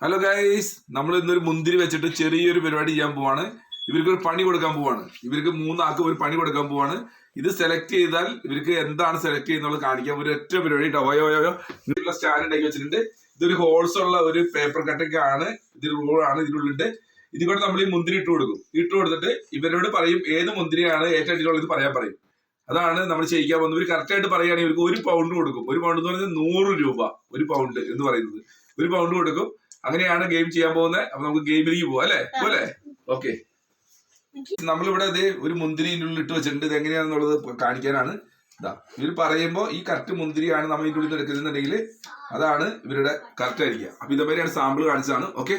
Hello guys, നമ്മൾ ഇന്നൊരു മുന്തിരി വെച്ചിട്ട് ചെറിയൊരു പരിപാടി ചെയ്യാൻ പോവാണ്. ഇവർക്ക് ഒരു പണി കൊടുക്കാൻ പോവാണ്. ഇവർക്ക് മൂന്നാൾക്ക് ഒരു പണി കൊടുക്കാൻ പോവാണ്. ഇത് സെലക്ട് ചെയ്താൽ ഇവർക്ക് എന്താണ് സെലക്ട് ചെയ്യുന്നത് കാണിക്കാൻ ഒരു ഒറ്റ പരിപാടി. ഇതിലുള്ള സ്റ്റാൻഡ് ഉണ്ടാക്കി വെച്ചിട്ടുണ്ട്. ഇതൊരു ഹോൾസ് ഉള്ള ഒരു പേപ്പർ കട്ടൊക്കെ ആണ്. ഇതൊരു റോളാണ് ഇതിനുള്ളിട്ട്. ഇതിലൂടെ നമ്മൾ ഈ മുന്തിരി ഇട്ട് കൊടുക്കും. ഇട്ട് കൊടുത്തിട്ട് ഇവരോട് പറയും ഏത് മുന്തിരിയാണ് ഏറ്റവും അടിയിലുള്ളത് പറയാൻ പറയും. അതാണ് നമ്മൾ ചെയ്യിക്കാൻ പോകുന്നത്. ഇവർ കറക്റ്റ് ആയിട്ട് പറയുകയാണെങ്കിൽ ഇവർക്ക് ഒരു പൗണ്ട് കൊടുക്കും. ഒരു പൗണ്ട് എന്ന് പറയുന്നത് 100 രൂപ. ഒരു പൗണ്ട് എന്ന് പറയുന്നത് ഒരു പൗണ്ട് കൊടുക്കും. അങ്ങനെയാണ് ഗെയിം ചെയ്യാൻ പോകുന്നത്. അപ്പൊ നമുക്ക് ഗെയിമിലേക്ക് പോവാം അല്ലേ? പോലെ ഓക്കെ. നമ്മളിവിടെ ഇത് ഒരു മുന്തിരിന്റെ ഉള്ളിൽ ഇട്ട് വെച്ചിട്ടുണ്ട്. ഇത് എങ്ങനെയാണെന്നുള്ളത് കാണിക്കാനാണ്. ഇതാ ഇവർ പറയുമ്പോ ഈ കറക്റ്റ് മുന്തിരിയാണ് നമ്മൾ ഇതിന്റെ ഉള്ളിൽ നിന്ന് എടുക്കുന്നുണ്ടെങ്കിൽ അതാണ് ഇവരുടെ കറക്റ്റ് ആയിരിക്കുക. അപ്പൊ ഇതേമാതിരിയാണ് സാമ്പിൾ കാണിച്ചതാണ്. ഓക്കെ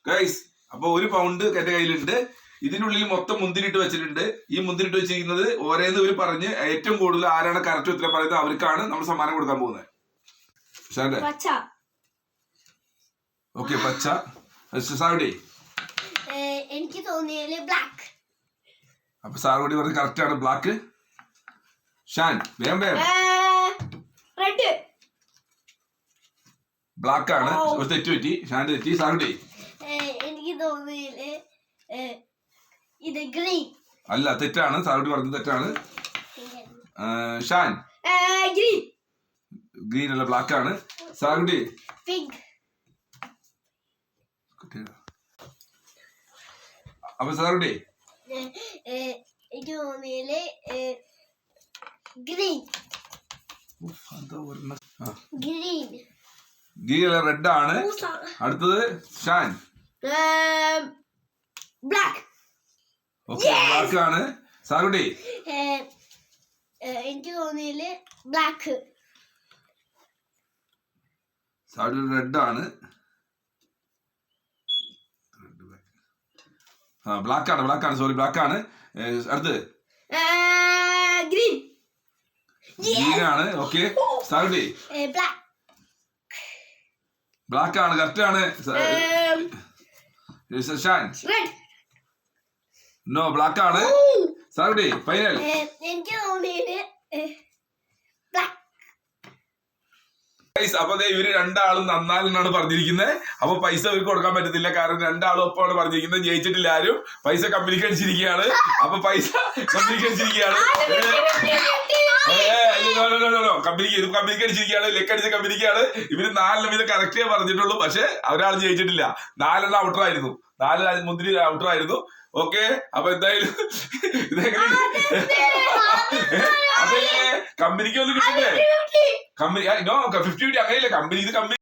ഗൈസ്, അപ്പൊ ഒരു പൗണ്ട് എന്റെ കയ്യിലുണ്ട്. ഇതിനുള്ളിൽ മൊത്തം മുന്തിരി ഇട്ട് വെച്ചിട്ടുണ്ട്. ഈ മുന്തിരി ഇട്ട് വെച്ചിരിക്കുന്നത് ഓരോന്ന് ഇവർ പറഞ്ഞ് ഏറ്റവും കൂടുതൽ ആരാണ് കറക്റ്റ് ഉത്തരം പറയുന്നത് അവർക്കാണ് നമ്മൾ സമ്മാനം കൊടുക്കാൻ പോകുന്നത്. ഓക്കെ, പച്ച. സാറുടി എനിക്ക് തോന്നിയത് ബ്ലാക്ക്. അപ്പൊ സാറുടി പറഞ്ഞ കറക്റ്റ് ആണ്, ബ്ലാക്ക്. ഷാൻ വേം റെഡ്. ബ്ലാക്ക് ആണ്. ഒരു തെറ്റ് പറ്റി, ഷാൻ തെറ്റി. സാറുടി എനിക്ക് തോന്നിയത് ഇത് ഗ്രീൻ. അല്ല, തെറ്റാണ്. സാറുടി പറഞ്ഞത് തെറ്റാണ്. ഷാൻ ഗ്രീൻ. ഗ്രീൻ അല്ല, ബ്ലാക്ക് ആണ്. സാറുടി പിങ്ക്. അപ്പൊ സാറുടെ എനിക്ക് തോന്നിയത് ഗ്രീൻ. ഗ്രീൻ. ഗ്രീൻ അല്ല, റെഡ് ആണ്. അടുത്തത് ഷാൻ ബ്ലാക്ക്. ഓക്കെ, ബ്ലാക്ക് ആണ്. സാറുടെ എനിക്ക് തോന്നിയത് ബ്ലാക്ക്. സാറുടെ റെഡ് ആണ്. ബ്ലാക്ക് ആണ്, ബ്ലാക്ക് ആണ്. സോറി, ബ്ലാക്ക് ആണ്. അടുത്തത് ഗ്രീൻ. ഗ്രീൻ ആണ്. ഓക്കെ, സാറുടെ ബ്ലാക്ക് ആണ്, കറക്റ്റ് ആണ്. ഷാൻ നോ, ബ്ലാക്ക് ആണ്. സാറുടെ ഫൈനൽ. എനിക്ക് തോന്നിയത് അപ്പൊ ഇവര് രണ്ടാളും നന്നാലെന്നാണ് പറഞ്ഞിരിക്കുന്നത്. അപ്പൊ പൈസ അവർക്ക് കൊടുക്കാൻ പറ്റത്തില്ല, കാരണം രണ്ടാളും ഒപ്പമാണ് പറഞ്ഞിരിക്കുന്നത്. ജയിച്ചിട്ടില്ല ആരും. പൈസ കമ്പനിക്ക് അടിച്ചിരിക്കുകയാണ്. അപ്പൊ പൈസ കമ്പനിക്ക് അടിച്ചിരിക്കുകയാണ്. കമ്പനിക്ക് അടിച്ചിരിക്കുകയാണ്. ലെക്കടിച്ച കമ്പനിക്കാണ്. ഇവര് 4 ഇത് കറക്റ്റേ പറഞ്ഞിട്ടുള്ളൂ. പക്ഷെ ഒരാൾ ജയിച്ചിട്ടില്ല. 4 ഔട്ടറായിരുന്നു. 4 മുന്തിരി ഔട്ടറായിരുന്നു. ഓക്കെ, അപ്പൊ എന്തായാലും അപ്പൊ കമ്പനിക്ക് ഒന്ന് കിട്ടണ്ടേ? കമ്പനി 50-50 അങ്ങനെയില്ല. കമ്പനി ഇത് കമ്പനി